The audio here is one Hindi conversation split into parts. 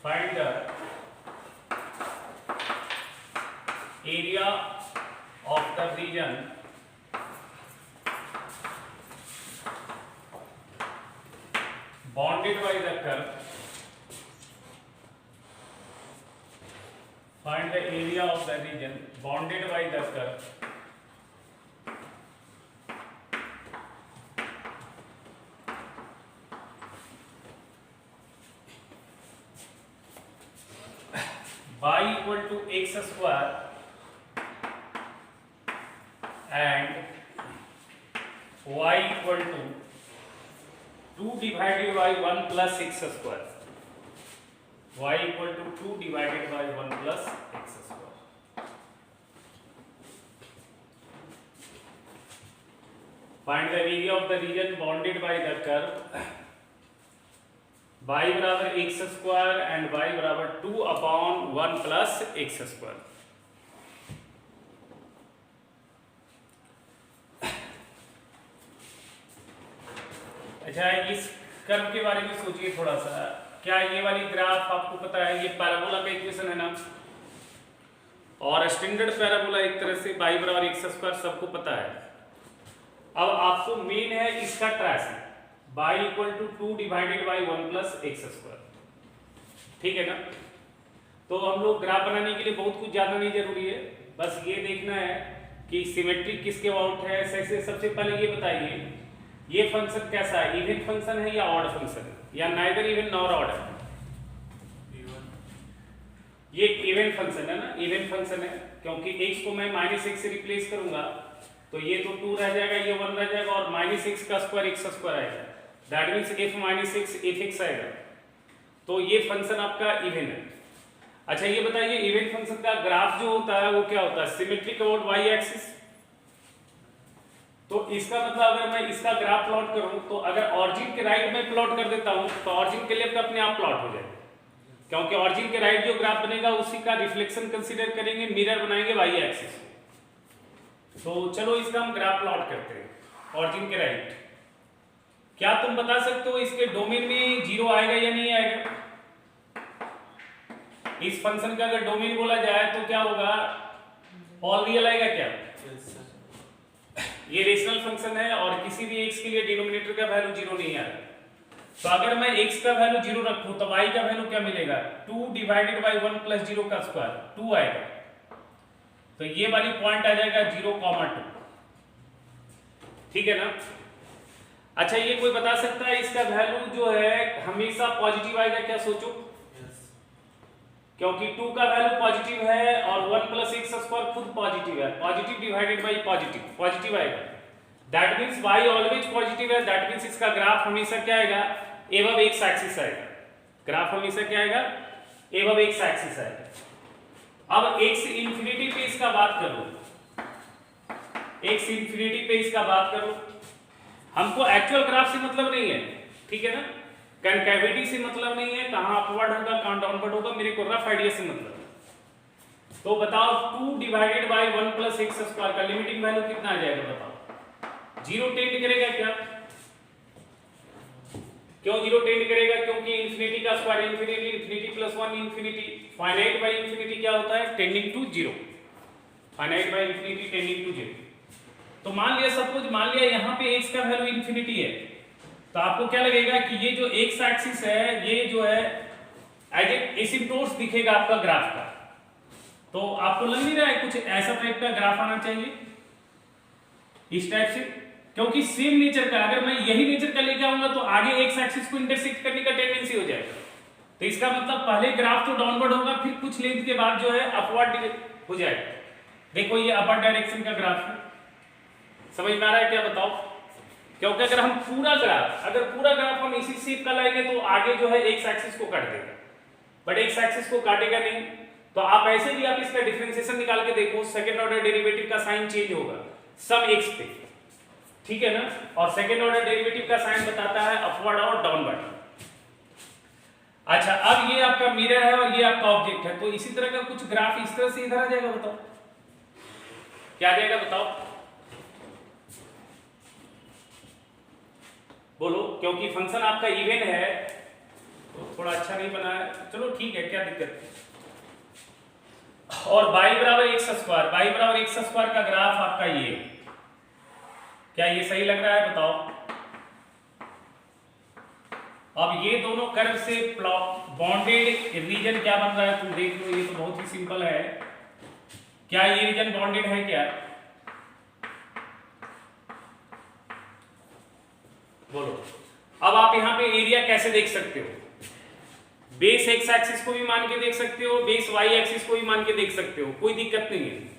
find the area of the region bounded by the curve. Find the area of the region bounded by the curve y equal to x square and y equal to 2 divided by 1 plus x square. Y equal to 2 divided by 1 plus x square. Find the area of the region bounded by the curve y बराबर x स्क्वायर एंड y बराबर 2 अपॉन 1 प्लस x स्क्वायर. अच्छा, इस कर्व के बारे में सोचिए थोड़ा सा. क्या ये वाली ग्राफ आपको पता है, ये पैराबोला का इक्वेशन है ना, और स्टैंडर्ड पैराबोला एक तरह से y बराबर x स्क्वायर सबको पता है. अब आपको मेन है इसका trace, y equal to 2 divided by 1 plus x square. ठीक है ना. तो हम लोग ग्राफ बनाने के लिए बहुत कुछ ज्यादा नहीं जरूरी है, बस ये देखना है कि सिमेट्रिक किसके अबाउट है. ऐसे सबसे पहले ये बताइए, ये फंक्शन कैसा है, इवन फंक्शन है या ऑड फंक्शन है, या नाइदर इवन नॉर ऑड है. ये इवन फंक्शन है ना, इवन फंक्शन है, क्योंकि x को मैं -x से रिप्लेस करूंगा तो ये तो 2 रह जाएगा, ये 1 रह जाएगा, और -x का स्क्वायर x स्क्वायर आएगा. That means f minus x F x आएगा. तो ये फंक्शन आपका इवन है. अच्छा, ये बताइए इवन फंक्शन का ग्राफ जो होता है वो क्या होता है, सिमेट्रिक अबाउट y एक्सिस. तो इसका मतलब अगर मैं इसका ग्राफ प्लॉट करूं तो अगर ऑरिजिन के राइट में प्लॉट कर देता हूं तो ऑरिजिन के लेफ्ट अपने आप प्लॉट हो जाएगा, क्योंकि ऑरिजिन के राइट जो ग्राफ बनेगा उसी का रिफ्लेक्शन कंसीडर करेंगे, मिरर बनाएंगे y एक्सिस. तो चलो इसका हम ग्राफ प्लॉट करते हैं ऑरिजिन के राइट. क्या तुम बता सकते हो इसके डोमेन में 0 आएगा या नहीं आएगा? इस फंक्शन का अगर डोमेन बोला जाए तो क्या होगा, ऑल रियल आएगा क्या? ये रेशनल फंक्शन है और किसी भी x के लिए डिनोमिनेटर का वैल्यू 0 नहीं आएगा. तो अगर मैं x का वैल्यू 0 रखूं तो y का वैल्यू क्या मिलेगा, 2 डिवाइडेड बाई 1 प्लस 0 का स्क्वायर 2 आएगा. तो ये वाली पॉइंट आ जाएगा 0,2. ठीक है ना. अच्छा, ये कोई बता सकता है इसका वैल्यू जो है हमेशा पॉजिटिव आएगा क्या? सोचो. क्योंकि 2 का वैल्यू पॉजिटिव है और 1 प्लस एक्स स्क्वायर खुद पॉजिटिव है, positive divided by positive, positive आएगा. That means y always positive है. दैट मींस इसका ग्राफ हमेशा क्या आएगा, एबव एक्स एक्सिस आएगा. ग्राफ हमेशा क्या आएगा, एबव एक्स एक्सिस आएगा. अब x इंफिनिटी पे इसका बात करो, x इंफिनिटी पे इसका बात करो. हमको एक्चुअल ग्राफ से मतलब नहीं है, ठीक है ना, कनकैविटी से मतलब नहीं है, कहां अपवर्ड होगा कहां डाउनवर्ड होगा, मेरे को रफ आइडिया से मतलब है. तो बताओ 2 divided by 1 plus x square का लिमिटिंग वैल्यू कितना आ जाएगा बताओ? 0 टेंड करेगा क्या? क्यों 0 टेंड करेगा? क्योंकि इंफिनिटी का square infinity, infinity plus 1 infinity, finite by infinity क्या होता है, tending to 0. Finite by infinity tending to 0. तो मान लिया, सपोज मान लिया यहाँ पे x का वैल्यू इंफिनिटी है, तो आपको क्या लगेगा कि ये जो x एक्सिस है ये जो है एज ए एसिम्प्टोट्स दिखेगा आपका ग्राफ का. तो आपको लग नहीं रहा है कुछ ऐसा टाइप का ग्राफ आना चाहिए इस टाइप से? क्योंकि सेम नेचर का, अगर मैं यही नेचर का लेके आऊंगा तो आगे x एक्सिस को इंटरसेक्ट करने का टेंडेंसी हो जाएगा. तो इसका मतलब पहले ग्राफ तो डाउनवर्ड होगा, फिर कुछ लेंथ के बाद जो है अपवर्ड हो जाएगा. देखो ये अपर डायरेक्शन का ग्राफ है, समझ में आ रहा है क्या? बताओ. क्योंकि अगर हम पूरा ग्राफ हम इसी शेप का लाएंगे तो आगे जो है x एक्सिस को काट देगा, बट x एक्सिस को काटेगा नहीं. तो आप ऐसे भी आप इसका डिफरेंशिएशन निकाल के देखो, सेकंड ऑर्डर डेरिवेटिव का साइन चेंज होगा सम x पे, ठीक है ना, और सेकंड ऑर्डर डेरिवेटिव का साइन बताता है अपवर्ड और डाउनवर्ड. अच्छा, अब ये आपका मिरर है और ये आपका ऑब्जेक्ट है, तो इसी तरह का कुछ ग्राफ इस तरह से इधर आ जाएगा. बताओ क्या आ जाएगा, बताओ बोलो. क्योंकि फंक्शन आपका इवन है तो थोड़ा अच्छा नहीं बना है, चलो ठीक है, क्या दिक्कत है। और y बराबर एक्स स्क्वायर, y बराबर एक्स स्क्वायर का ग्राफ आपका ये, क्या ये सही लग रहा है बताओ। अब ये दोनों कर्व से बॉन्डेड रीजन क्या बन रहा है तुम देख लो, ये तो बहुत ही सिंपल है। क्या ये रीजन बॉन्डेड है क्या, बोलो। अब आप यहाँ पे एरिया कैसे देख सकते हो, बेस एक्स एक्सिस को भी मान के देख सकते हो, बेस वाई एक्सिस को भी मान के देख सकते हो, कोई दिक्कत नहीं है।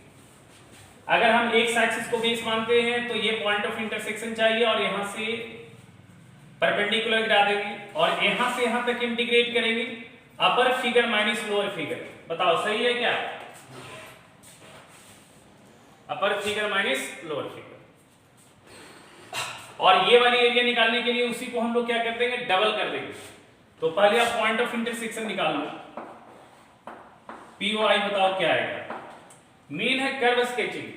अगर हम एक्स एक्सिस को बेस मानते हैं तो ये पॉइंट ऑफ इंटरसेक्शन चाहिए और यहां से परपेंडिकुलर गिरा देंगे और यहां से यहां तक इंटीग्रेट करेंगे, अपर फिगर माइनस लोअर फिगर, बताओ सही है क्या, अपर फिगर माइनस लोअर फिगर। और ये वाली एरिया निकालने के लिए उसी को हम लोग क्या कर देंगे, डबल कर देंगे। तो पहले आप पॉइंट ऑफ इंटरसेक्शन निकाल लो, POI बताओ क्या आएगा। मेन है कर्व स्केचिंग,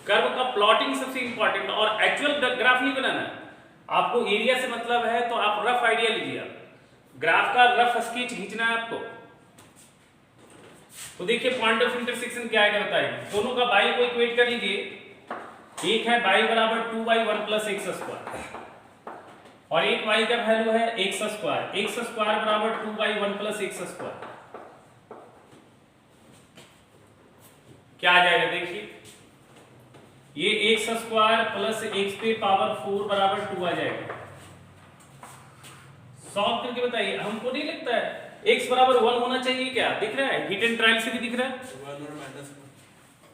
कर्व का प्लॉटिंग सबसे इंपॉर्टेंट, और एक्चुअल ग्राफ नहीं बनाना है आपको, एरिया से मतलब है तो आप रफ आइडिया लीजिए, ग्राफ का रफ स्केच खींचना है आपको। तो देखिए पॉइंट ऑफ इंटरसेक्शन क्या आएगा बताइए, दोनों का बाई को इक्वेट कर लीजिए, एक है बाई बराबर 2y1 प्लस एक्स स्क्वायर और एक y का वैल्यू है एक्स स्क्वायर, एक्स स्क्वायर बराबर 2y1 प्लस एक्स स्क्वायर, क्या आ जाएगा देखिए, ये एक्स स्क्वायर प्लस एक्स पे पावर 4 बराबर 2 आ जाएगा। सॉल्व करके बताइए, हमको नहीं लगता है x बराबर 1 होना चाहिए, क्या दिख रहा है, हिट एंड ट्रायल से भी दिख रहा है।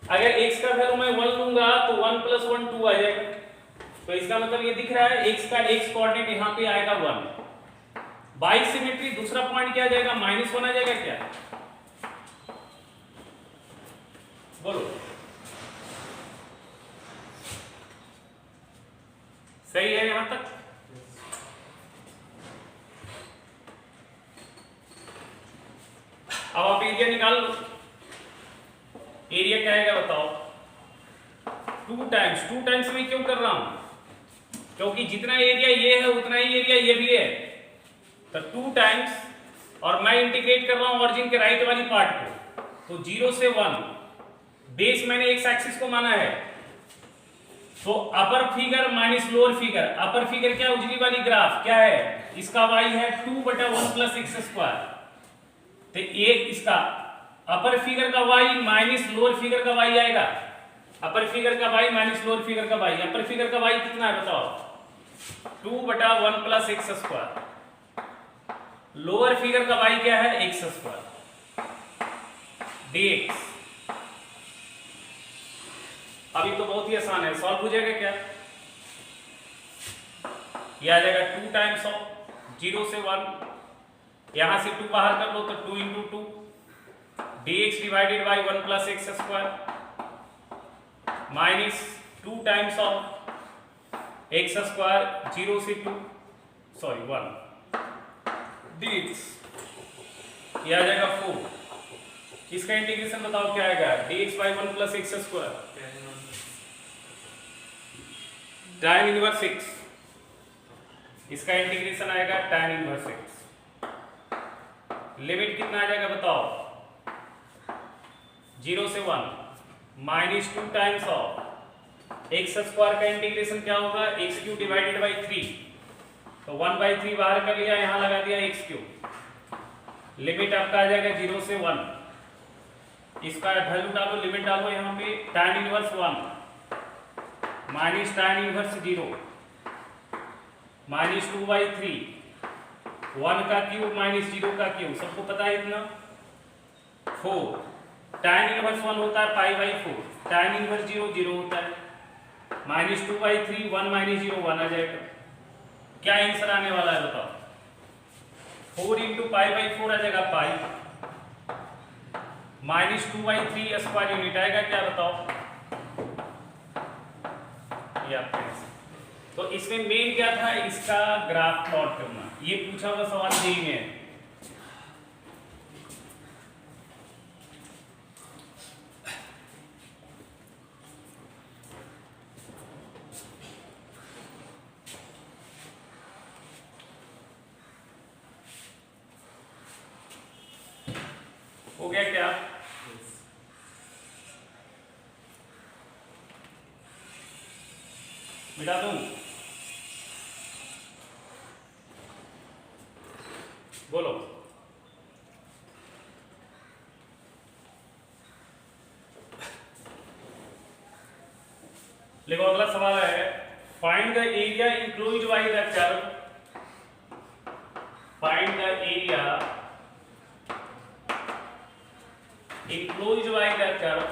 अगर x का वैल्यू मैं 1 लूंगा तो 1 प्लस 1 2 आ जाएगा, तो इसका मतलब ये दिख रहा है x का x कोऑर्डिनेट यहाँ पे आएगा 1। बाई सिमेट्री दूसरा पॉइंट क्या आ जाएगा, -1 आ जाएगा क्या, बोलो सही है यहां तक। अब आप एरिया निकाल लो, एरिया क्या आएगा बताओ, 2 टाइम्स में क्यों कर रहा हूं, क्योंकि जितना एरिया ये है उतना ही एरिया ये भी है, तो 2 टाइम्स, और मैं इंटीग्रेट कर रहा हूं ऑरिजिन के राइट वाली पार्ट को, तो 0 से 1, बेस मैंने एक्स एक्सिस को माना है, तो अपर फिगर माइनस लोअर फिगर, अपर फिगर क्या उजली वाली ग्राफ क्या है, इसका y है 2/1 प्लस एक्स स्क्वायर, तो एक इसका अपर फिगर का y माइनस लोअर फिगर का y आएगा, अपर फिगर का y माइनस लोअर फिगर का y, अपर फिगर का y कितना है बताओ, 2/1 plus x square, lower figure का y क्या है एक्स स्क्वायर dx। अभी तो बहुत ही आसान है, सॉल्व हो जाएगा क्या, ये आ जाएगा 2 टाइम्स ऑफ 0 से 1, यहां से 2 बाहर कर लो तो 2 into 2 dx divided by 1 plus x square minus 2 times of x square 0 से 2 सॉरी 1 dx, ये आ जाएगा 4, इसका इंटीग्रेशन बताओ क्या आएगा, dx by 1 plus x square tan inverse x, इसका इंटीग्रेशन आएगा tan इनवर्स x, लिमिट कितना आ जाएगा बताओ, 0 से 1 minus 2 times of x square का इंटीग्रेशन क्या होगा, एक्स क्यूब डिवाइडेड बाई 3, तो 1/3 बाहर कर लिया, यहां लगा दिया एक्स क्यूब, लिमिट आपका आ जाएगा 0 से 1, इसका वैल्यू डालो, लिमिट डालो यहाँ पे, tan inverse 1 minus tan inverse 0 minus 2/3, 1 का क्यूब माइनस 0 का क्यूब, सबको पता है इतना, 4, tan इनवर्स 1 होता है π/4, tan इनवर्स 0 0 होता है, माइनस 2/3 1 माइनस 0 1 आ जाएगा, क्या आंसर आने वाला है बताओ, 4 इंटू π/4 आ जाएगा पाई, माइनस 2/3 स्क्वायर यूनिट आएगा क्या बताओ, तो इसमें मेन क्या था, इसका ग्राफ प्लॉट करना, ये पूछा हुआ सवाल यही है। हो गया क्या? मिटा दूं? बोलो। देखो अगला सवाल है, find the area enclosed bye the curve. Find the area enclosed bye the curve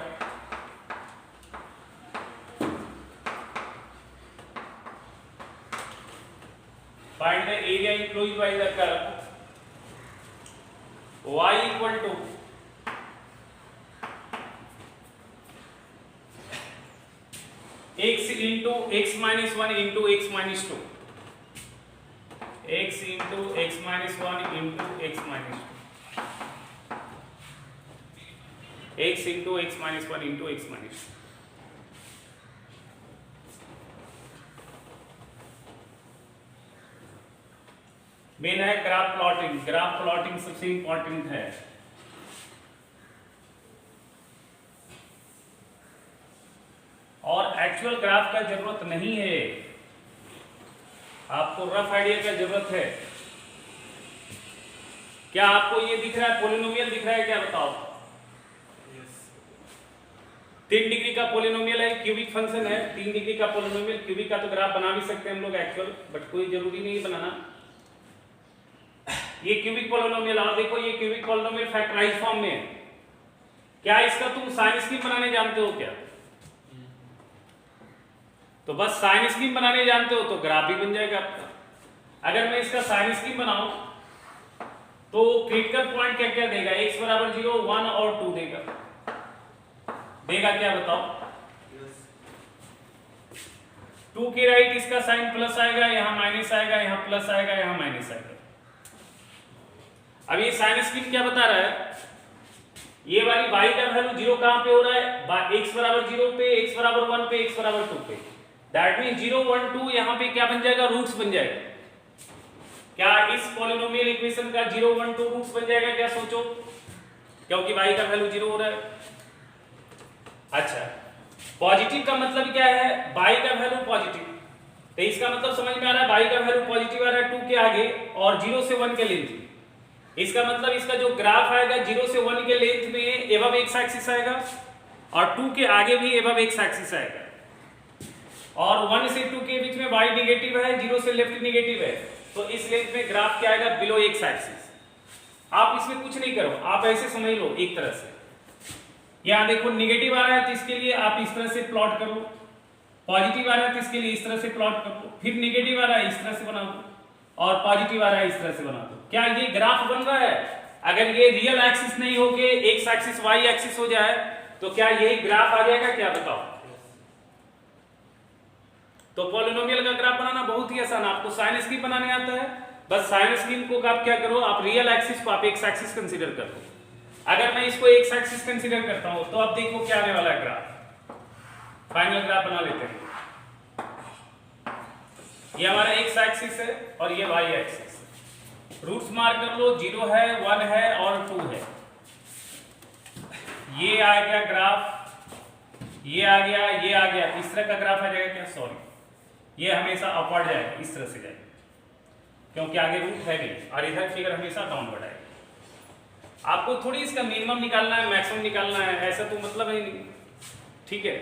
find the area enclosed by the curve y equal to x into x minus 1 into x minus 2, x into x minus 1 into x minus 2, x into x minus 1 into x minus 2। Main है ग्राफ प्लॉटिंग। ग्राफ प्लॉटिंग सबसे इंपॉर्टेंट है। और एक्चुअल ग्राफ का जरूरत नहीं है, आपको रफ आइडिया का जरूरत है। क्या आपको ये दिख रहा है, पॉलिनोमियल दिख रहा है क्या? बताओ। 3 डिग्री का पॉलिनोमियल है, क्यूबिक फंक्शन है। 3 डिग्री का पॉलिनोमियल, क्यूबिक का तो ग्राफ बना भी सकते हैं हम लोग एक्चुअल, बट कोई जरूरी नहीं बनाना। ये क्यूबिक पॉलिनोमियल, और देखो ये क्यूबिक पॉलिनोमियल फैक्टराइज फॉर्म में है। क्या इसका तुम साइन स्कीम बनाने जानते हो क्या? तो बस साइन स्कीम बनाने जानते हो तो ग्राफ भी बन जाएगा आपका। अगर मैं इसका साइन स्कीम बनाऊं तो क्रिटिकल पॉइंट क्या क्या देगा? x बराबर 0, 1 और 2 देगा। देगा क्या बताओ? 2 के राइट इसका साइन प्लस आएगा, यहां माइनस आएगा, यहां प्लस आएगा, यहां माइनस आएगा। अब ये साइन स्कीम क्या बता रहा है? ये वाली y का वैल्यू 0 कहां पे हो रहा है? x बराबर 0 पे, x बराबर 1 पे, x बराबर 2 पे। दैट मीन 0, 1, 2 यहां पे क्या बन जाएगा? रूट्स बन जाएगा। क्या इस पॉलिनोमियल इक्वेशन का 0, 1, 2 रूट्स बन जाएगा क्या? सोचो, क्योंकि y का वैल्यू 0 हो रहा है। अच्छा, पॉजिटिव का मतलब क्या है? y का वैल्यू पॉजिटिव, तो इसका मतलब समझ में आ रहा है y का वैल्यू पॉजिटिव आ रहा है 2 के आगे और 0 से 1 के लेंथ। इसका मतलब इसका जो ग्राफ आएगा 0 से 1 के लेंथ में एबव एक्स एक्सिस आएगा और 2 के आगे भी एबव एक्स एक्सिस आएगा, और 1 से 2 के बीच में y नेगेटिव है, 0 से लेफ्ट नेगेटिव है, तो इस लेंथ में ग्राफ क्या आएगा? Below x axis. आप इसमें कुछ नहीं करो, आप ऐसे समझ लो एक तरह से। यहां देखो निगेटिव आ रहा है तो इसके लिए आप इस तरह से प्लॉट कर लो, पॉजिटिव आ रहा है तो इसके लिए इस तरह से प्लॉट कर लो, फिर निगेटिव आ रहा है इस तरह से बना दो, और पॉजिटिव आ रहा है इस तरह से बना दो। क्या ये ग्राफ बन रहा है? अगर ये रियल एक्सिस नहीं होके एक्स एक्सिस वाई एक्सिस हो जाए तो क्या यही ग्राफ आ जाएगा क्या? बताओ। तो पॉलिनोमियल का ग्राफ बनाना बहुत ही आसान। आपको साइन स्कीम बनाने आता है, बस साइन स्कीम को आप क्या करो, आप रियल एक्सिस को आप एक्स एक्सिस कंसीडर कर लो। अगर मैं इसको एक्स एक्सिस कंसीडर करता हूं तो अब देखो क्या आने वाला है ग्राफ। फाइनल ग्राफ बना लेते हैं। ये हमारा एक्स एक्सिस है और ये वाई एक्सिस। रूट्स मार्क कर लो, 0 है, 1 है और 2 है। ये आ गया ग्राफ, ये आ गया, ये आ गया। इस तरह का ग्राफ आ जाएगा क्या? सॉरी, ये हमेशा अपवर्ड जाएगा, इस तरह से जाएगा, क्योंकि आगे रूट है नहीं, और इधर फिगर हमेशा डाउनवर्ड आएगा। आपको थोड़ी इसका मिनिमम निकालना है, मैक्सिमम निकालना है, ऐसा तो मतलब है नहीं। ठीक है।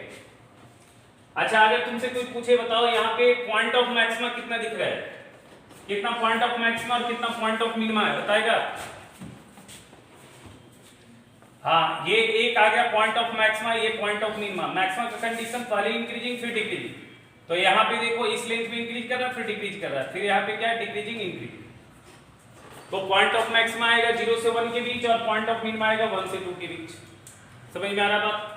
अच्छा, अगर तुमसे कोई पूछे बताओ यहाँ पे पॉइंट ऑफ मैक्सिमा कितना दिख रहा है, कितना पॉइंट ऑफ मैक्सिमा और कितना पॉइंट ऑफ मिनिमा है, बताएगा? हाँ, ये एक आ गया पॉइंट ऑफ मैक्सिमा, ये पॉइंट ऑफ मिनिमा। मैक्सिमा का कंडीशन पहले इंक्रीजिंग फिर डिक्रीजिंग, तो यहाँ पे देखो इस लेंथ में इंक्रीज कर रहा है फिर डिक्रीज कर रहा है, फिर यहाँ पे क्या है? Decreasing increasing. तो पॉइंट ऑफ मैक्सिमा आएगा 0 से 1 के बीच और पॉइंट ऑफ मिनिमा आएगा 1 से 2 के बीच। समझ में आ रहा बात?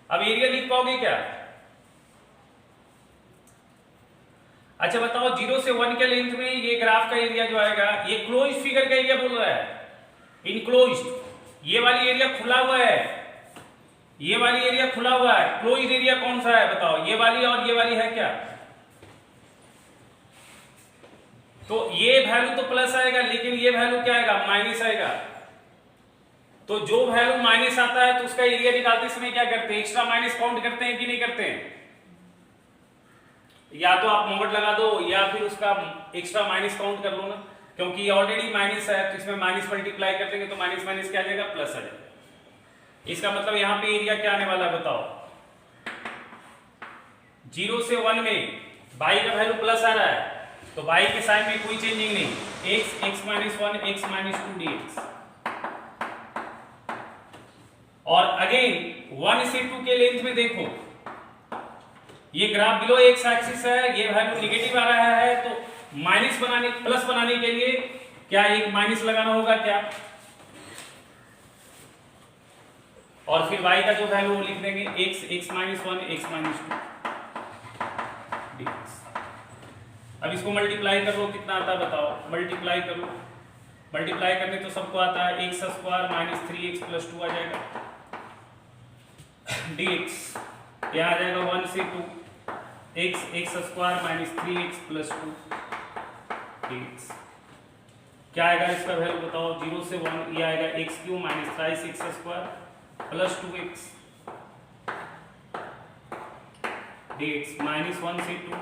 अब एरिया लिख पाओगे क्या? अच्छा बताओ, 0 से 1 के लेंथ में ये ग्राफ का एरिया जो आएगा, ये क्लोज फिगर का एरिया बोल रहा है, इनक्लोज्ड। ये वाली एरिया खुला हुआ है, ये वाली एरिया खुला हुआ है। क्लोज्ड एरिया कौन सा है बताओ? ये वाली और ये वाली है क्या? तो ये वैल्यू तो प्लस आएगा, लेकिन ये वैल्यू क्या आएगा, माइनस आएगा। तो जो वैल्यू माइनस आता है तो उसका एरिया निकालते समय क्या करते हैं, एक्स्ट्रा माइनस काउंट करते हैं कि नहीं करते हैं? या तो आप मोमेंट लगा दो या फिर उसका एक्स्ट्रा माइनस काउंट कर लो ना, क्योंकि ये ऑलरेडी माइनस है तो इसमें माइनस मल्टीप्लाई कर देंगे तो माइनस माइनस क्या आ जाएगा, प्लस आ जाएगा। इसका मतलब यहाँ पे एरिया क्या आने वाला है बताओ, 0 से 1 में y का वैल्यू प्लस आ रहा है तो y के साइन में कोई चेंजिंग नहीं, x minus 1 x minus 2 dx। और अगेन 1 से 2 के लेंथ में देखो, ये ग्राफ बिलो एक्स एक्सिस है, ये वैल्यू निगेटिव आ रहा है तो माइनस बनाने प्लस बनाने के लिए क्या एक माइनस लगाना होगा क्या, और फिर y का जो वैल्यू वो लिख देंगे x minus 1 x minus 2 dx। अब इसको मल्टीप्लाई कर लो, कितना आता है बताओ, मल्टीप्लाई करो, मल्टीप्लाई करने तो सबको आता है, x square minus 3x plus 2 आ जाएगा dx। यहाँ आ जाएगा 1 से 2 x square minus 3x plus 2 dx। क्या आएगा इसका वैल्यू बताओ, 0 से 1 ये आएगा x cube minus 3x square plus 2x dx minus 1 से 2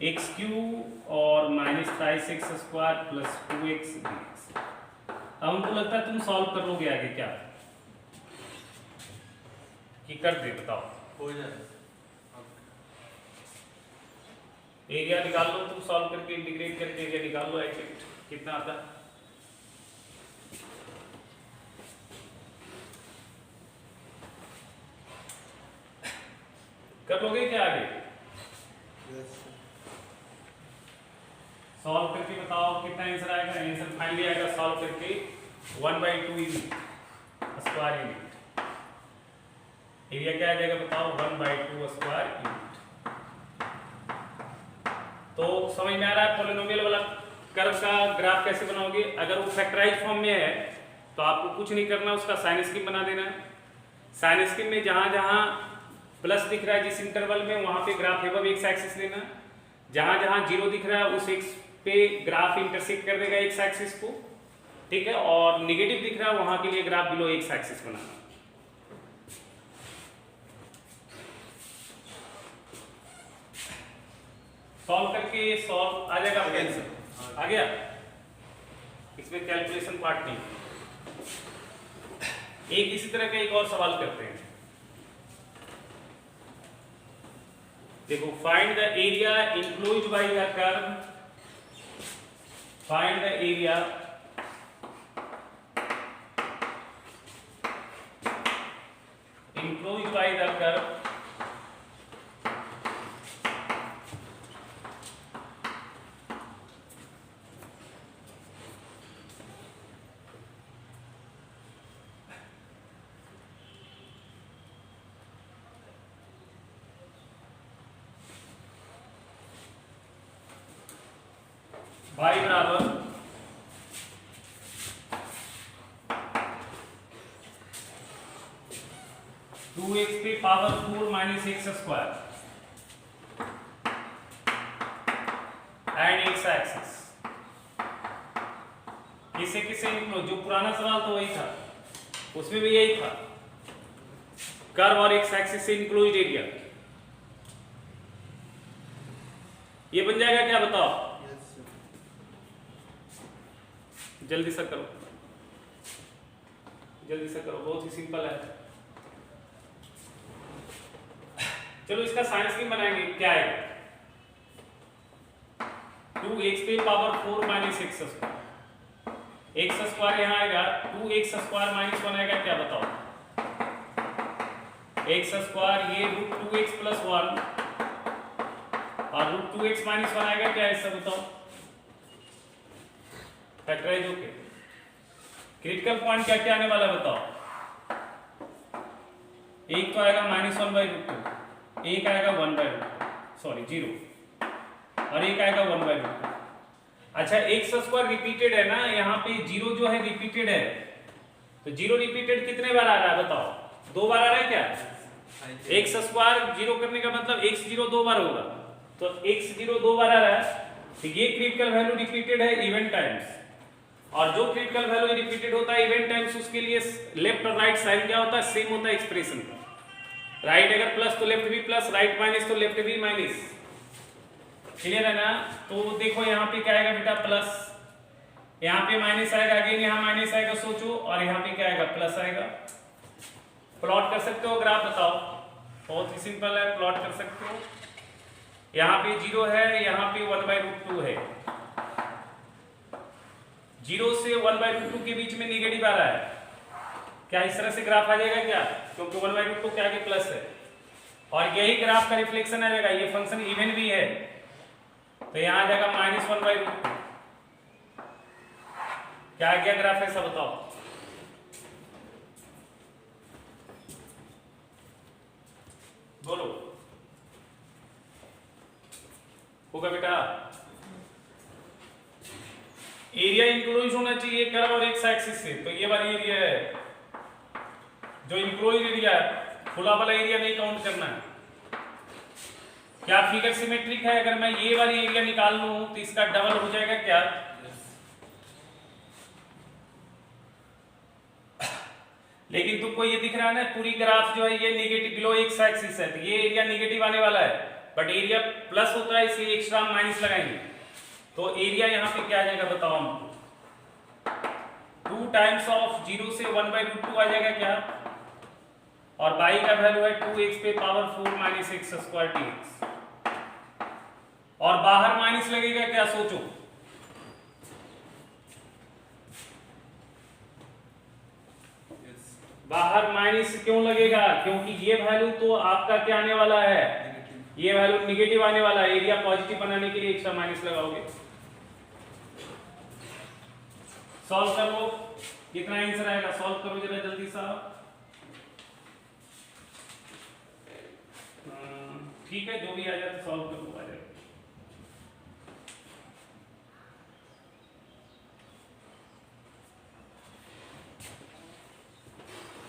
x क्यूब और minus 3x square plus 2x dx। अब हमको लगता है तुम सॉल्व कर लोगे आगे, क्या कि कर दे बताओ, हो जाए एरिया निकाल लो तुम, सॉल्व करके इंटीग्रेट करके एरिया निकाल लो एग्जैक्ट कितना आता है। कर लोगे क्या आगे, सॉल्व करके बताओ कितना आंसर आएगा। आंसर फाइनली आएगा सॉल्व करके 1/2 इज स्क्वायर यूनिट। एरिया क्या आ जाएगा बताओ, 1/2 स्क्वायर यूनिट। तो समझ में आ रहा है पॉलिनोमियल वाला कर्व का ग्राफ कैसे बनाओगे। अगर वो फैक्टराइज फॉर्म में है तो आपको कुछ नहीं करना, उसका साइन स्कीम बना देना है। साइन स्कीम में जहां जहां प्लस दिख रहा है जिस इंटरवल में, वहां पे ग्राफ एबव एक्स एक्सिस लेना, जहां जहां जीरो दिख रहा है उस एक्स पे ग्राफ इंटरसेक्ट कर देगा एक्स एक्सिस को, ठीक है। और निगेटिव दिख रहा है वहां के लिए ग्राफ बिलो एक्स एक्सिस बनाना। सॉल्व करके सॉल्व आ जाएगा आपका आंसर, आ गया। इसमें कैलकुलेशन पार्ट नहीं। एक इसी तरह का एक और सवाल करते हैं, देखो, find the area enclosed bye the curve, find the area enclosed bye the curve y बराबर 2x पे power 4 minus x square and x axis. किसे किसे निकलो, जो पुराना सवाल तो वही था, उसमें भी यही था, कर्व और x एक्सिस से इंक्लोज्ड एरिया। ये बन जाएगा क्या बताओ, जल्दी से करो, जल्दी से करो, बहुत ही सिंपल है। चलो इसका साइन स्कीम बनाएंगे, क्या है, 2x पे power 4 minus x square, x square यहाँ आएगा, 2x स्क्वायर माइनस 1 आएगा, क्या बताओ, x स्क्वायर ये √2x प्लस 1 और √2x माइनस 1 आएगा, क्या ऐसा बताओ, फैक्टराइज होके। क्रिटिकल पॉइंट क्या क्या आने वाला बताओ, एक तो आएगा -1/√2, एक आएगा 0 और एक आएगा 1/√2। अच्छा, x स्क्वायर रिपीटेड है ना, यहाँ पे 0 जो है रिपीटेड है, तो 0 रिपीटेड कितने बार आ रहा है बताओ, 2 बार आ रहा है क्या। x स्क्वायर 0 करने का मतलब x0 2 बार होगा, तो x0 2 बार आ रहा है तो ये क्रिटिकल वैल्यू रिपीटेड है इवेंट टाइम्स, और जो क्रिटिकल वैल्यू रिपीटेड होता है इवेंट टाइम्स उसके लिए लेफ्ट और राइट साइन क्या होता है, सेम होता है एक्सप्रेशन का। राइट अगर प्लस तो लेफ्ट भी प्लस, राइट माइनस तो लेफ्ट भी माइनस। क्लियर है ना? तो देखो यहाँ पे क्या आएगा बेटा, प्लस, यहाँ पे माइनस आएगा, अगेन यहाँ माइनस आएगा सोचो, और यहाँ पे क्या आएगा, प्लस आएगा। प्लॉट कर सकते हो ग्राफ, बताओ, बहुत ही सिंपल है, प्लॉट कर सकते हो। यहाँ पे 0 है, यहाँ पे 1/√2 है, 0 से 1/√2 के बीच में निगेटिव आ रहा है, क्या इस तरह से ग्राफ आ जाएगा क्या? क्योंकि 1/√2 के आगे प्लस है, और यही ग्राफ का रिफ्लेक्शन आ जाएगा। ये फंक्शन इवन भी है तो यहाँ आ जाएगा -1/√2। क्या आ गया ग्राफ, ऐसा बताओ। बोलो, होगा बेटा? एरिया इंक्लोज होना चाहिए कर्व और एक्स एक्सिस से, तो ये वाली एरिया है जो इंक्लोज एरिया है, खुला वाला एरिया नहीं काउंट करना है। क्या फिगर सिमेट्रिक है? अगर मैं ये वाली एरिया निकाल लूं तो इसका डबल हो जाएगा क्या? लेकिन तुमको ये दिख रहा है ना, पूरी ग्राफ जो है ये नेगेटिव बिलो एक्स एक्सिस है, तो ये एरिया नेगेटिव आने वाला है, बट एरिया प्लस होता है इसलिए एक्स्ट्रा माइनस लगाएंगे, तो एरिया यहाँ पे क्या आ जाएगा बताओ हमको, 2 टाइम्स ऑफ 0 से 1/√2 आ जाएगा क्या? और बाई का वैल्यू है 2x पे power 4 minus x square dx, और बाहर माइनस लगेगा क्या सोचो। बाहर माइनस क्यों लगेगा? क्योंकि ये वैल्यू तो आपका क्या आने वाला है, ये वैल्यू निगेटिव आने वाला है, एरिया पॉजिटिव बनाने के लिए एक्स्ट्रा माइनस लगाओगे। सॉल्व करो, कितना आंसर आएगा, सॉल्व करो जरा जल्दी सा। ठीक है, जो भी आ जाए तो सॉल्व करो, आ जाए।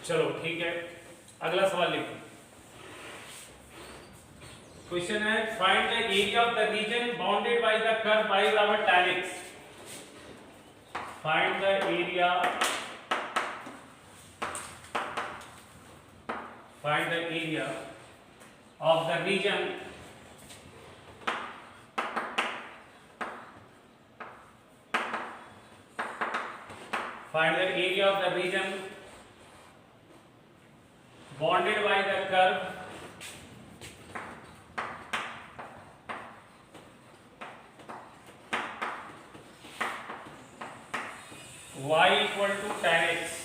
चलो ठीक है, अगला सवाल लिखो। क्वेश्चन है, find the area of the region bounded by the curve y बराबर tan x। Find the area, find the area of the region find the area of the region bounded by the curve y equal to tan x,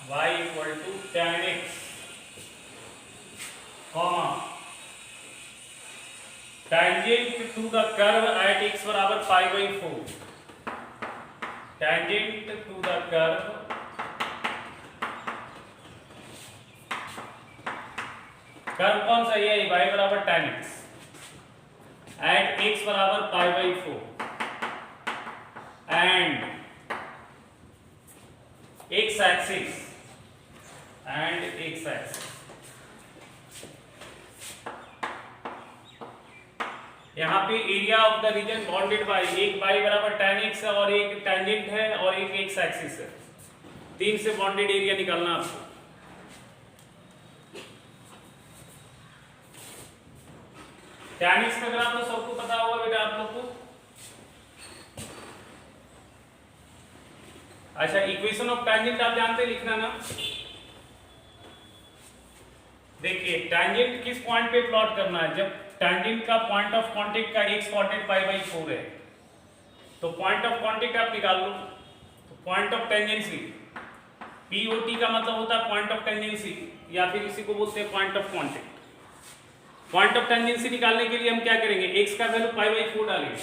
y equal to tan x, comma tangent to the curve at x बराबर π/4, tangent to the curve curve कौन सा, ये y बराबर tan x एट x बराबर π/4 एंड x एक्सिस यहाँ पे area of the region bounded bye, एक y बराबर tan x है और एक टेंजेंट है और एक x एक्सिस है, 3 से बाउंडेड एरिया निकालना आपको। tan x का ग्राफ तो सबको पता होगा बेटा आप लोग को। अच्छा, इक्वेशन ऑफ टेंजेंट आप जानते लिखना ना। देखिए टेंजेंट किस पॉइंट पे प्लॉट करना है, जब टेंजेंट का पॉइंट ऑफ कांटेक्ट का x कोऑर्डिनेट π/4 है, तो पॉइंट ऑफ कांटेक्ट आप निकाल लो, तो पॉइंट ऑफ टेंजेंसी POT का मतलब होता है पॉइंट ऑफ टेंजेंसी, या फिर इसी को बोलते हैं point of contact. Point of tangency निकालने के लिए हम क्या करेंगे, x का वैल्यू π/4 डालेंगे,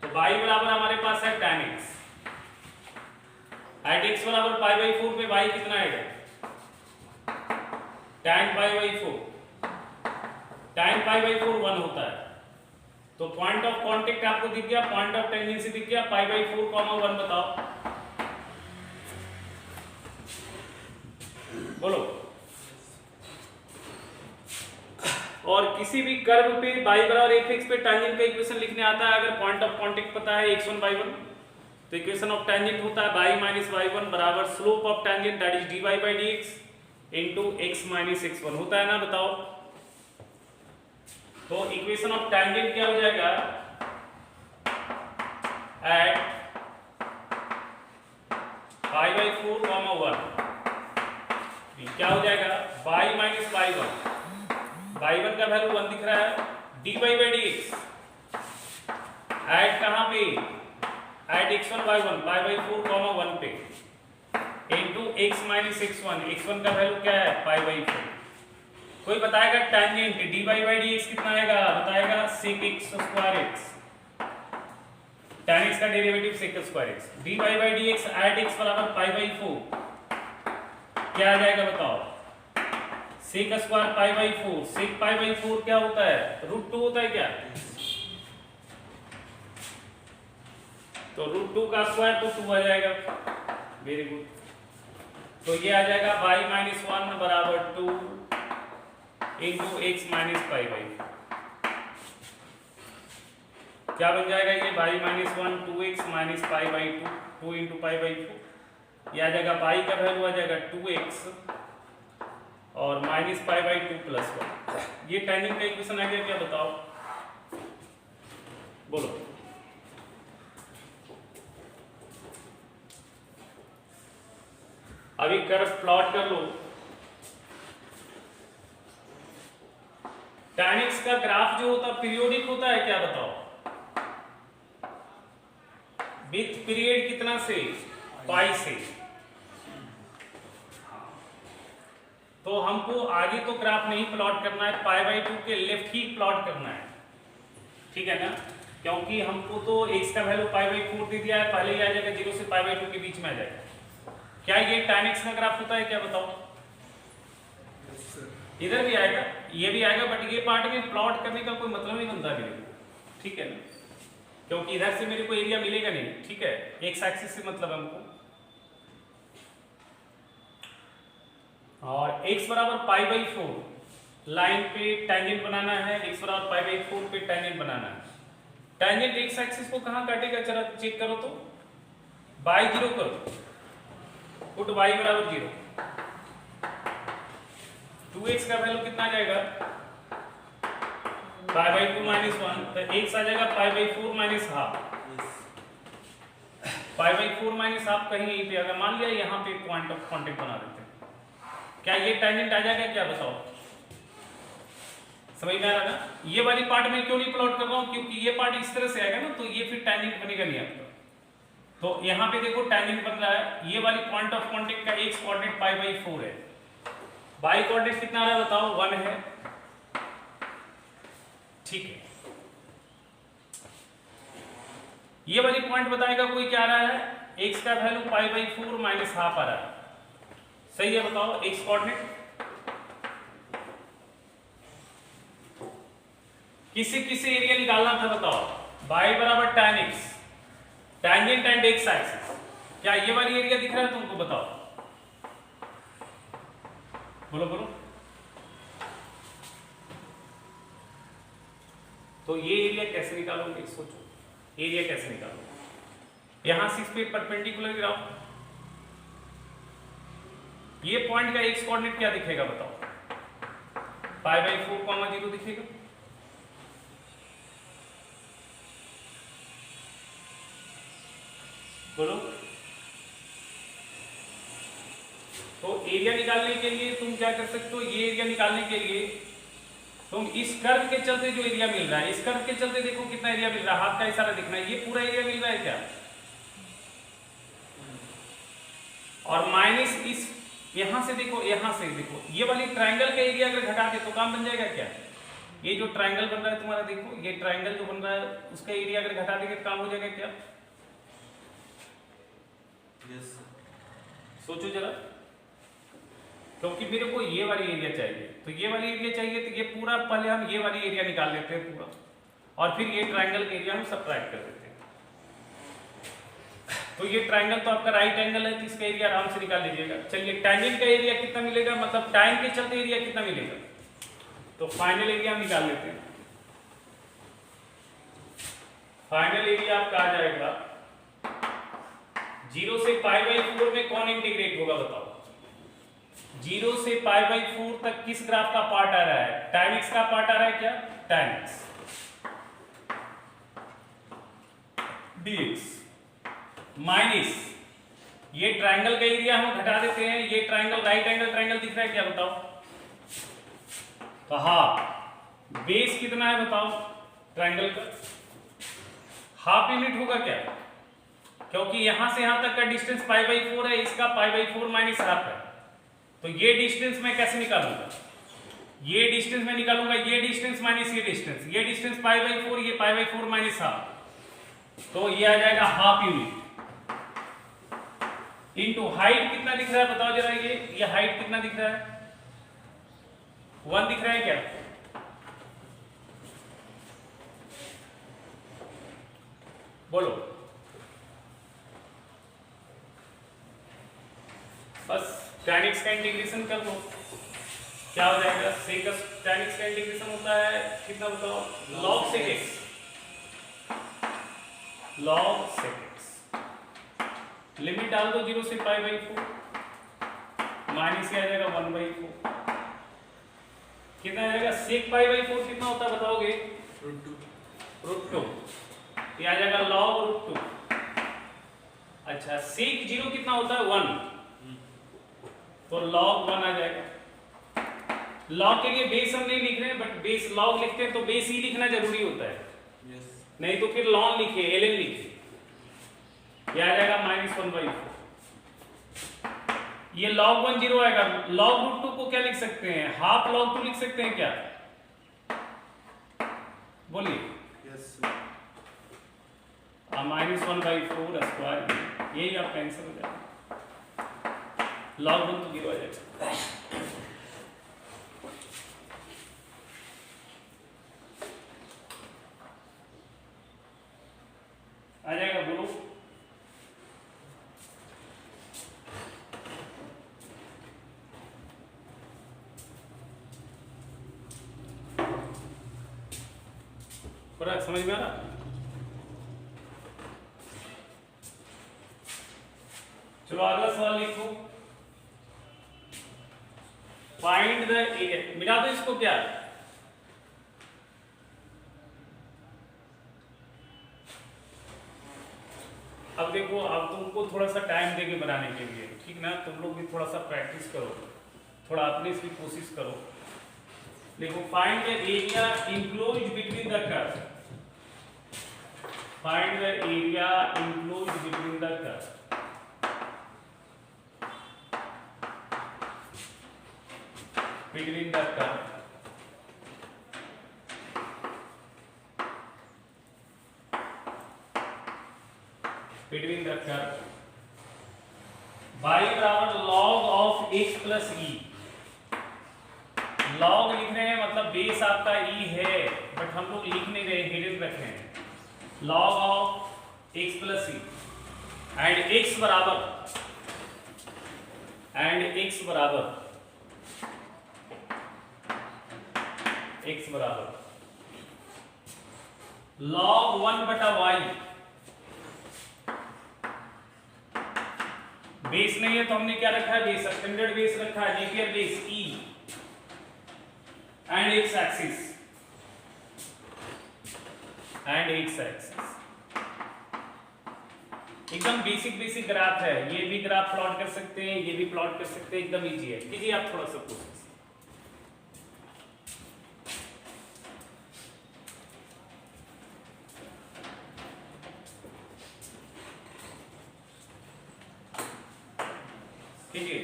तो y बराबर हमारे पास है tan x, एट x बराबर π/4 पे y कितना आएगा, tan π/4, tan π/4 1 होता है, तो पॉइंट ऑफ कांटेक्ट आपको दिख गया, पॉइंट ऑफ टेंजेंसी दिख गया, π/4, 1 बताओ, बोलो। और किसी भी कर्व पे y बराबर fx पे टैंजेंट का इक्वेशन लिखने आता है अगर पॉइंट ऑफ कांटेक्ट पता है x1 y1, तो इक्वेशन ऑफ टैंजेंट होता है y माइनस y1 बराबर slope of tangent that is dy by dx into x minus x1 होता है ना, बताओ। तो इक्वेशन ऑफ टैंजेंट क्या हो जाएगा, एट पाई बाई 4 कॉमा 1 क्या हो जाएगा y माइनस y1 का वैल्यू 1 दिख रहा है, dy बाई dx एट कहां पे, eight x1 y1 pi by 4 comma 1 पे इनटू x माइनस x1 का वैल्यू क्या है पाई बाई 4। कोई बताएगा टैंजेंट dy बाई dx कितना आएगा, बताएगा sec x square x, tan x का derivative sec square x, dy by dx at x बराबर पाई बाई 4 क्या आ जाएगा बताओ, sec square pi by 4, sec pi by 4 क्या होता है, √2 होता है क्या, तो √2 का स्क्वायर तो 2 आ जाएगा, वेरी गुड। तो ये आ जाएगा y माइनस 1 बराबर 2 into x minus pi by, क्या बन जाएगा ये y minus 1 2x minus pi by 2 into pi by 2, ये आ जाएगा y का वैल्यू आ जाएगा 2x और माइनस पाई बाई 2 प्लस 1। ये टैंजेंट का इक्वेशन आ गया क्या, बताओ बोलो। अभी कर्व प्लॉट कर लो, tan x का ग्राफ जो होता है पीरियोडिक होता है क्या, बताओ, विथ पीरियड कितना से, पाई से। तो हमको आगे तो ग्राफ नहीं प्लॉट करना है, पाई बाई 2 के लेफ्ट ही प्लॉट करना है, ठीक है ना, क्योंकि हमको तो x का वैल्यू पाई बाई 4 दे दिया है, पहले ही आ जाएगा 0 से पाई बाई 2 के बीच में आ जाएगा। क्या ये tan x का ग्राफ होता है क्या, बताओ, इधर भी आएगा ये भी आएगा, बट ये पार्ट में प्लॉट करने का कोई मतलब नहीं बनता मेरे को, ठीक है ना, क्योंकि इधर से मेरे को एरिया मिलेगा नहीं, ठीक है, एक्स एक्सिस से मतलब हमको, और x बराबर पाई बाई 4 लाइन पे टैंजेंट बनाना है, x बराबर पाई बाई 4 पे टैंजेंट बनाना है। टैंजेंट x एक्सिस को कहां काटेगा, जरा चेक करो तो, बाई 0 करो, पुट y बराबर 0, 2x का वैल्यू कितना आ जाएगा, पाई बाई 2 माइनस 1, तो x आ जाएगा पाई by 4 minus half, pi by 4 minus half कहीं यहीं पे, अगर मान लिया यहाँ पे पॉइंट ऑफ कांटेक्ट बना देते हैं, क्या ये टैंजेंट आ जाएगा क्या, बताओ, समझ में आ रहा ना। ये वाली पार्ट में क्यों नहीं प्लॉट कर रहा हूँ, क्योंकि ये पार्ट इस तरह से आएगा ना, तो ये फिर टैंजेंट बनेगा नहीं आपका। तो यहाँ पे देखो टैंजेंट बन रहा है, ये वाली पॉइंट ऑफ कांटेक्ट का x कोऑर्डिनेट पाई बाई 4 है, y कोऑर्डिनेट कितना आ रहा है बताओ, 1 है, ठीक है। ये वाली पॉइंट बताएगा कोई क्या आ रहा है, x का value pi by 4 minus half आ रहा है, सही है, बताओ x कोऑर्डिनेट। किसी एरिया निकालना था, बताओ, y बराबर tan x, tangent and x axis, क्या ये वाली एरिया दिख रहा है तुमको, बताओ, बोलो बोलो। तो ये एरिया कैसे निकालोगे, सोचो, एरिया कैसे निकालोगे, यहां से इस पे परपेंडिकुलर गिराओ, ये पॉइंट का x कोऑर्डिनेट क्या दिखेगा, बताओ, पाई बाई 4 0 दिखेगा, बोलो। तो एरिया निकालने के लिए तुम क्या कर सकते हो, ये एरिया निकालने के लिए तुम इस कर्व के चलते जो एरिया मिल रहा है, इस कर्व के चलते देखो कितना एरिया मिल रहा है, हाथ का इशारा दिखना है, ये पूरा एरिया मिल रहा है क्या, और माइनस इस यहां से देखो, यहां से देखो, ये वाली ट्रायंगल का एरिया अगर घटा दे तो काम बन जाएगा क्या, ये जो ट्रायंगल बन रहा है तुम्हारा, देखो ये ट्रायंगल जो बन रहा है उसका एरिया अगर घटा देंगे काम हो जाएगा क्या, yes. सोचो जरा, क्योंकि मेरे को ये वाली एरिया चाहिए, तो ये वाली एरिया चाहिए, तो ये पूरा पहले हम ये वाली एरिया निकाल लेते हैं पूरा, और फिर ये ट्रायंगल का एरिया हम सब्ट्रैक्ट कर देते हैं। तो ये ट्रायंगल तो आपका राइट एंगल है, तो इसका एरिया आराम से निकाल लीजिएगा। चलिए टैंजेंट का एरिया कितना मिलेगा, मतलब टाइम के चलते एरिया कितना मिलेगा, तो फाइनल एरिया हम निकाल लेते हैं। फाइनल एरिया आपका आ जाएगा 0 से π/4 में कौन इंटीग्रेट होगा बताओ। 0 से π/4 तक किस ग्राफ का पार्ट आ रहा है? tan x का पार्ट आ रहा है क्या? tan x dx माइनस ये ट्राइंगल का एरिया हम घटा देते हैं। ये ट्राइंगल राइट एंगल ट्राइंगल दिख रहा है क्या बताओ? कहा बेस कितना है बताओ ट्राइंगल का? हाफ यूनिट होगा क्या? क्योंकि यहां से यहां तक का डिस्टेंस π/4 है, इसका π/4 माइनस हाफ है। तो ये डिस्टेंस मैं कैसे निकालूंगा? ये डिस्टेंस मैं निकालूंगा, ये डिस्टेंस माइनस ये डिस्टेंस π/4, ये π/4 माइनस हाफ, तो ये आ जाएगा हाफ यूनिट इनटू हाइट कितना दिख रहा है बताओ जरा। ये हाइट कितना दिख रहा है? 1 दिख रहा है क्या? बोलो। बस tan x का इंटीग्रेशन कर लो, क्या हो जाएगा? sec tan x का इंटीग्रेशन होता है कितना बताओ? log sec x, log sec x। Limit डाल दो 0 से π/4, माइनस क्या आ जाएगा 1/4, कितना आ जाएगा? sec π/4 कितना होता है बताओगे? √2, ये आ जाएगा log √2। अच्छा sec 0 कितना होता है? 1, तो log 1 आ जाएगा। log के लिए बेस हम नहीं लिख रहे हैं, बट बेस log लिखते हैं तो बेस ही लिखना जरूरी होता है। नहीं तो फिर ln लिखे, ln लिखे, ये आ जाएगा -1/4। ये log 1 0 आएगा। log √2 को क्या लिख सकते हैं? हाफ log 2 लिख सकते हैं क्या? बोलिए। -1/4 स्क्वायर, यही आपका आंसर हो जाएगा। log 1 तो 0 आ जाएगा। आ जाएगा बोलो। पूरा समझ में आ रहा? चलो अगला सवाल लिखो। फाइंड द एरिया, मिला दो इसको क्या? अब देखो, अब तुमको थोड़ा सा टाइम देके बनाने के लिए, ठीक ना? तुम लोग भी थोड़ा सा प्रैक्टिस करो, थोड़ा अपने से कोशिश करो। देखो find the area enclosed between the curve, find the area enclosed between the curve. Between the curve, between the curve, y बराबर log of x plus e। log लिख रहे हैं मतलब बेस आपका e है, बट हम लोग लिख नहीं रहे, हिडन रख रहे हैं। log of x plus e and x बराबर x बराबर log 1/y। बेस नहीं है तो हमने क्या रखा है? बेस, स्टैंडर्ड बेस रखा है, Napier base e and x axis, एकदम बेसिक ग्राफ है। ये भी ग्राफ प्लॉट कर सकते हैं, ये भी प्लॉट कर सकते हैं, एकदम इजी है। कीजिए आप थोड़ा सा कोशिश। कीजिए।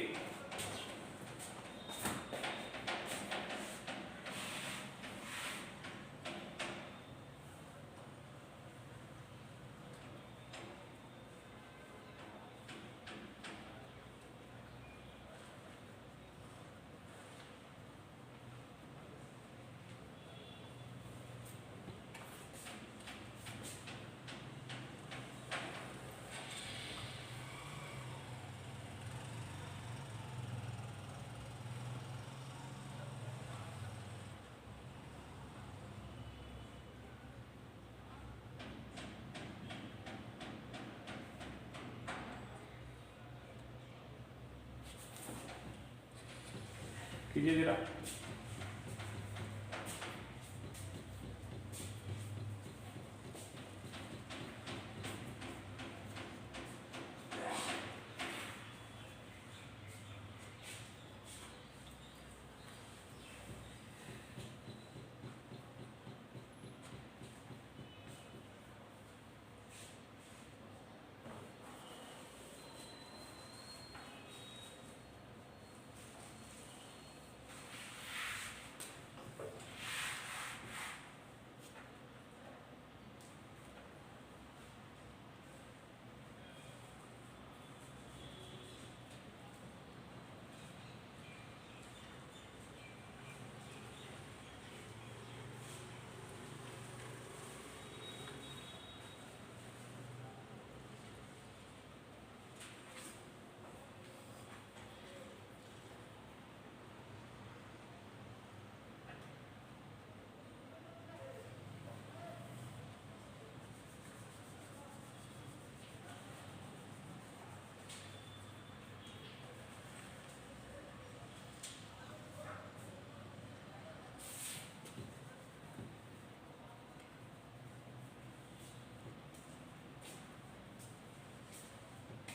लीजिए जरा।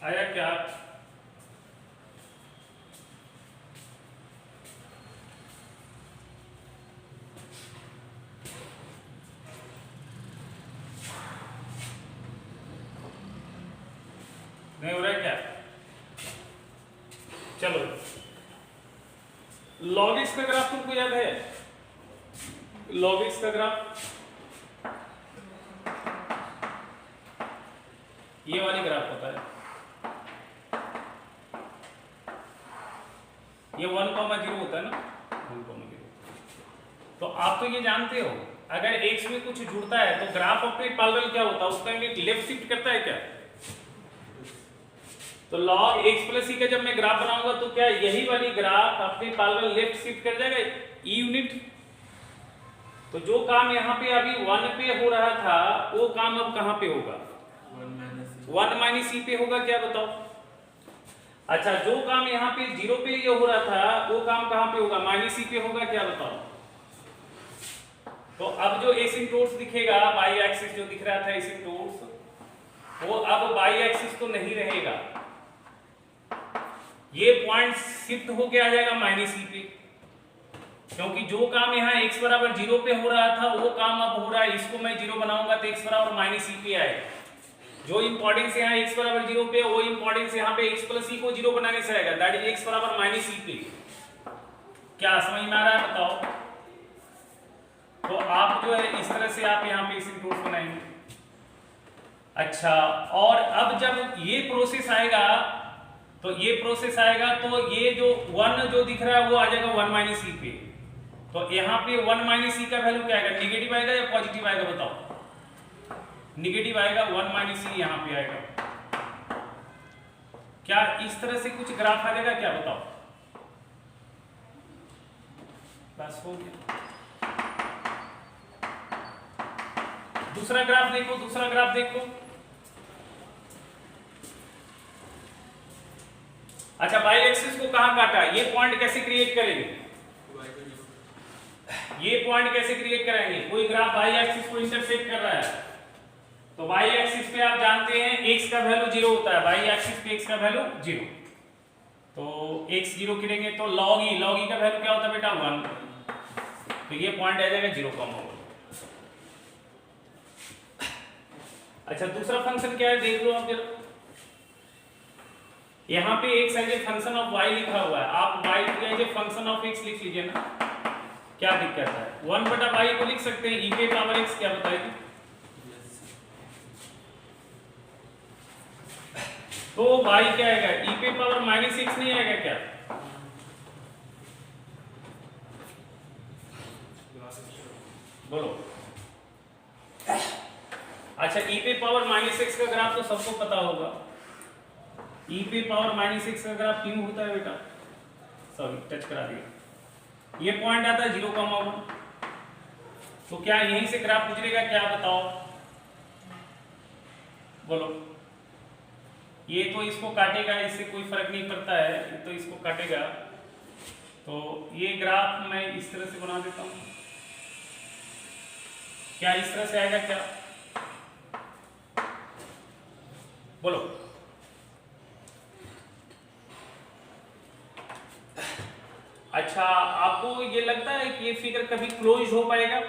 आया क्या? नहीं हो रहा है क्या? चलो, log x का ग्राफ तुमको याद है? log x का ग्राफ ये वाली ग्राफ होता है, ये 1,0 होता है ना, 1,0। तो आप तो ये जानते हो अगर x में कुछ जुड़ता है तो ग्राफ अपने पैरेलल क्या होता है, उसका यूनिट लेफ्ट शिफ्ट करता है क्या? तो log x प्लस e का जब मैं ग्राफ बनाऊंगा तो क्या यही वाली ग्राफ अपने पैरेलल लेफ्ट शिफ्ट कर जाएगा e यूनिट। तो जो काम यहाँ पे अभी 1 पे हो रहा था वो काम अब कहाँ पे होगा? 1 माइनस e पे होगा, क्या बताओ? अच्छा, जो काम यहाँ पे 0 पे ये हो रहा था वो काम कहाँ पे होगा? माइनस e पे होगा, क्या बताओ? तो अब जो एसिम्प्टोट्स दिखेगा, बाई एक्सिस जो दिख रहा था एसिम्प्टोट्स, वो अब बाई एक्सिस तो नहीं रहेगा, ये पॉइंट शिफ्ट होके आ जाएगा माइनस ई पे, क्योंकि जो काम यहाँ x बराबर 0 पे हो रहा था वो काम अब हो रहा है, इसको मैं 0 बनाऊंगा तो x बराबर माइनस ई पे आएगा। जो इंपॉर्टेंस यहाँ x बराबर 0 पे, वो इंपॉर्टेंस यहाँ पे x प्लस ई को 0 बनाने से आएगा, दैट इज x बराबर माइनस ई पे। क्या समझ में आ रहा है बताओ? तो आप जो है इस तरह से आप यहाँ पे एसिम्प्टोट्स बनाएंगे। अच्छा, और अब जब ये प्रोसेस आएगा तो ये प्रोसेस आएगा तो ये जो 1 जो दिख रहा है वो आ जाएगा 1 माइनस ई पे। तो यहाँ पे 1 माइनस ई का वैल्यू क्या आएगा? नेगेटिव आएगा या पॉजिटिव आएगा बताओ? नेगेटिव आएगा, 1 माइनस ई यहाँ पे आएगा। क्या इस तरह से कुछ ग्राफ आ जाएगा क्या बताओ? बस हो गया। दूसरा ग्राफ देखो, दूसरा ग्राफ देखो। अच्छा, बाई एक्सिस को कहां काटा? ये पॉइंट कैसे क्रिएट करेंगे? ये पॉइंट कैसे क्रिएट करेंगे? कोई ग्राफ बाई एक्सिस को इंटरसेक्ट कर रहा है तो बाई एक्सिस पे आप जानते हैं x का वैल्यू 0 होता है, बाई एक्सिस पे x का वैल्यू 0, तो x 0 करेंगे तो log e का वैल्यू क्या होता है बेटा? 1। तो ये पॉइंट आ जाएगा 0,1। अच्छा, दूसरा फंक्शन क्या है देख लो आप जरा। यहाँ पे x as a function of y लिखा हुआ है, आप y as a function of x लिख लीजिए ना, क्या दिक्कत है? 1/y को लिख सकते हैं, e पे पावर x क्या बताएगी? तो y क्या आएगा? e पे पावर माइनस x नहीं आएगा क्या? बोलो। अच्छा, e पे पावर माइनस x का ग्राफ तो सबको पता होगा, e पे पावर माइनस x का ग्राफ क्यों होता है बेटा? सॉरी, टच करा दिया। ये पॉइंट आता है 0,1। तो क्या यहीं से ग्राफ गुजरेगा क्या बताओ? बोलो। ये तो इसको काटेगा, इससे कोई फर्क नहीं पड़ता है, ये तो इसको काटेगा। तो ये ग्राफ मैं इस तरह से बना देता हूँ, क्या इस तरह से आएगा क्या, बोलो। अच्छा, आपको ये लगता है कि ये फिगर कभी क्लोज हो पाएगा?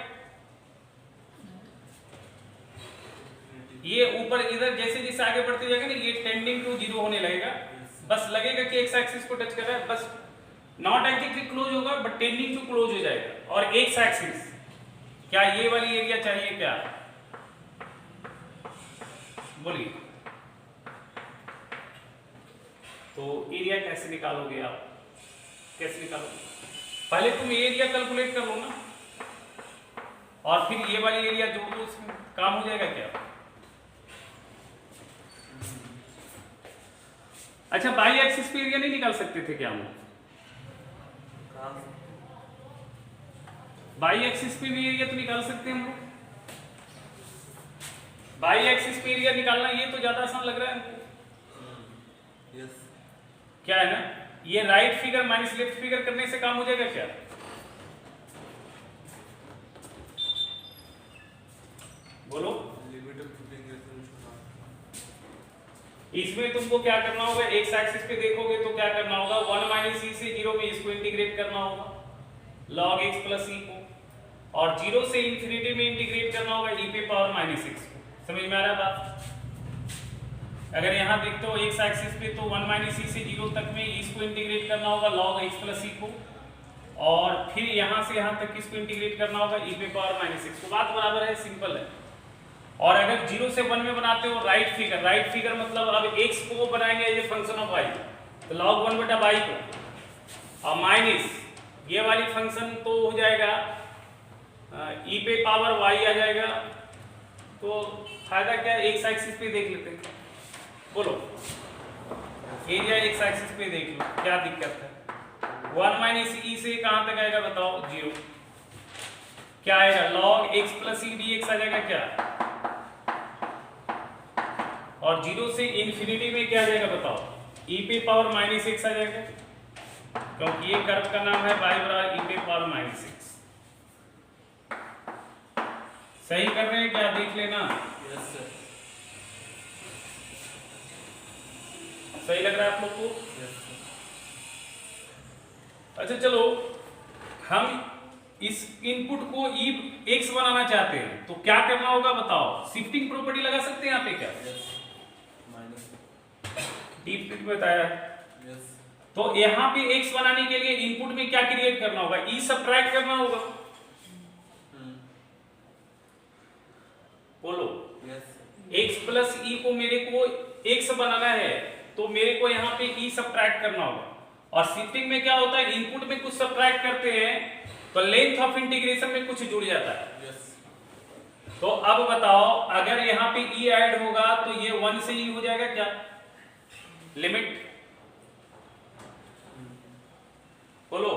ये ऊपर इधर जैसे जैसे आगे बढ़ते जाएगा ना, ये टेंडिंग टू जीरो होने लगेगा, बस लगेगा कि एक्स एक्सिस को टच कर रहा है, बस नॉट एग्जैक्टली क्लोज होगा बट टेंडिंग टू क्लोज हो जाएगा। और एक्स एक्सिस क्या ये वाली एरिया चाहिए क्या, बोलिए। तो एरिया कैसे निकालोगे आप, कैसे निकालोगे? पहले तुम एरिया कैलकुलेट कर लो ना, और फिर ये वाली एरिया जोड़ दो, उसमें काम हो जाएगा क्या? अच्छा, बाई एक्सिस पे एरिया नहीं निकाल सकते थे क्या हम? बाई एक्सिस पे भी एरिया तो निकाल सकते हैं हम लोग। बाई एक्सिस पे एरिया निकालना ये तो ज्यादा आसान लग रहा है हमको। यस। क्या है ना, ये right figure minus left figure करने से काम हो जाएगा क्या? बोलो। इसमें तुमको क्या करना होगा, एक्स एक्सिस पे देखोगे तो क्या करना होगा, 1 माइनस ई से 0 में इसको इंटीग्रेट करना होगा log x प्लस ई को, और 0 से इंफिनिटी में इंटीग्रेट करना होगा e पे पावर माइनस x को। समझ में आ रहा है बात? अगर यहाँ देखते हो एक्स एक्सिस पे तो 1 माइनस ई से 0 तक में इसको इंटीग्रेट करना होगा log x प्लस ई को, और फिर यहाँ से यहाँ तक इसको इंटीग्रेट करना होगा e पे पावर माइनस x को। बात बराबर है, सिंपल है। और अगर 0 से 1 में बनाते हो राइट फिगर मतलब अब x को बनाएंगे as a function of y, तो log 1 बटा y को, और माइनस ये वाली फंक्शन तो हो जाएगा e पे पावर y आ जाएगा। तो फायदा क्या है, एक्स एक्सिस पे देख लेते हैं, बोलो। एरिया एक्स एक्सिस पे देख लो, क्या दिक्कत है। 1 माइनस ई से कहां तक आएगा बताओ, 0। क्या आएगा, log x प्लस ई dx आ जाएगा क्या, और 0 से इंफिनिटी में क्या आ जाएगा बताओ, e पे पावर माइनस x आ जाएगा, क्योंकि ये कर्व का नाम है y बराबर e पे पावर माइनस x। सही कर रहे हैं क्या, देख लेना। Yes sir. सही लग रहा है आप लोग को? Yes sir. अच्छा चलो, हम इस इनपुट को ई एक्स बनाना चाहते हैं तो क्या करना होगा बताओ, शिफ्टिंग प्रॉपर्टी लगा सकते हैं यहाँ पे क्या? यस। माइनस डीप बताया। यस। तो यहाँ पे एक्स बनाने के लिए इनपुट में क्या क्रिएट करना होगा, ई सबट्रैक्ट करना होगा, बोलो। यस। एक्स प्लस ई को मेरे को एक्स बनाना है तो मेरे को यहाँ पे ई सबट्रैक्ट करना होगा, और शिफ्टिंग में क्या होता है, इनपुट में कुछ सबट्रैक्ट करते हैं तो लेंथ ऑफ इंटीग्रेशन में कुछ जुड़ जाता है। यस। तो अब बताओ, अगर यहाँ पे ई ऐड होगा तो ये 1 से ई हो जाएगा क्या, लिमिट, बोलो।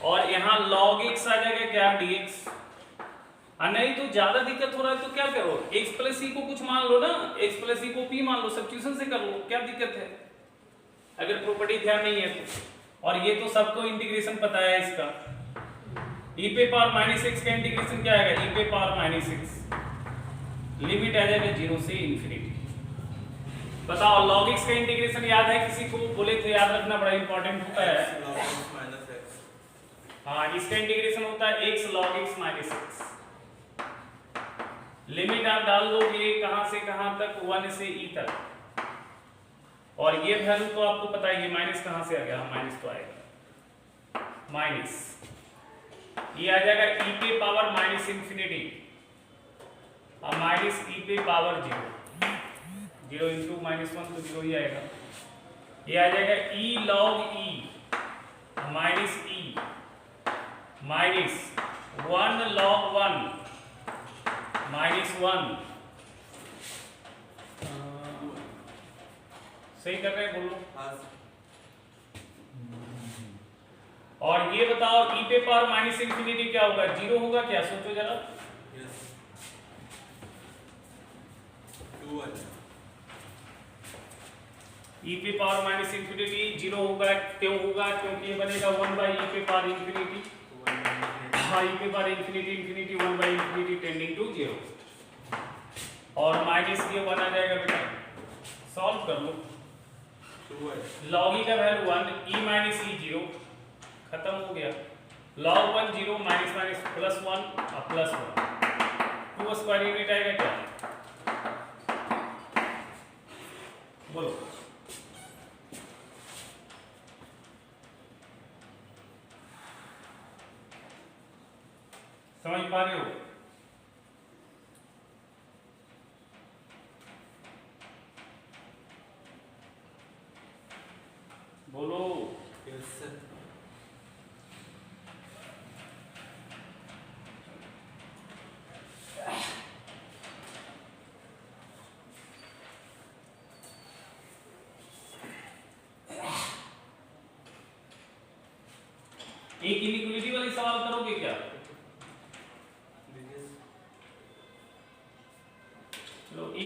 और यहाँ log x आ जाएगा क्या, dx। नहीं तो ज्यादा दिक्कत हो रहा है तो क्या करो, x प्लस ई को कुछ मान लो ना, x प्लस ई को p मान लो, सब्स्टिट्यूशन से कर लो, क्या दिक्कत है अगर प्रॉपर्टी ध्यान नहीं है तो। और ये तो सबको इंटीग्रेशन पता है इसका, e पे पावर माइनस x का इंटीग्रेशन क्या आएगा, e पे पावर माइनस x, लिमिट आ जाएगा 0 से इंफिनिटी। बताओ log x का इंटीग्रेशन याद है किसी को, बोले थे याद रखना, बड़ा इंपॉर्टेंट होता है। हाँ, इसका इंटीग्रेशन होता है x log x minus x। Limit आप डाल दोगे कहां से कहां तक, 1 से e तक, और ये वैल्यू तो आपको पता है, ये माइनस कहां से आ गया, माइनस तो आएगा, माइनस ये आ जाएगा e पे पावर माइनस इंफिनिटी, और माइनस e पे पावर 0 इंटू माइनस 1 तो 0 ही आएगा। ये आ जाएगा e log e minus e minus 1 log 1 minus 1। सही कर रहे हैं, बोलो। और ये बताओ e पे पावर माइनस इंफिनिटी क्या होगा, 0 होगा क्या, सोचो जरा। e पे पावर माइनस इंफिनिटी 0 होगा, क्यों होगा? क्योंकि ये बनेगा 1 बाई e पे पावर इंफिनिटी, हाँ e पे power infinity infinity 1 by infinity tending to 0, और माइनस ये 1 आ जाएगा बेटा, सॉल्व कर लो। 2y log e का वैल्यू 1, e माइनस e 0, खत्म हो गया। log 1 0 माइनस माइनस प्लस 1 और प्लस 1, 2 स्क्वायर यूनिट आएगा क्या? बोलो। समझ पा रहे हो? बोलो। yes sir एक इनइक्वालिटी वाली सवाल करोगे क्या?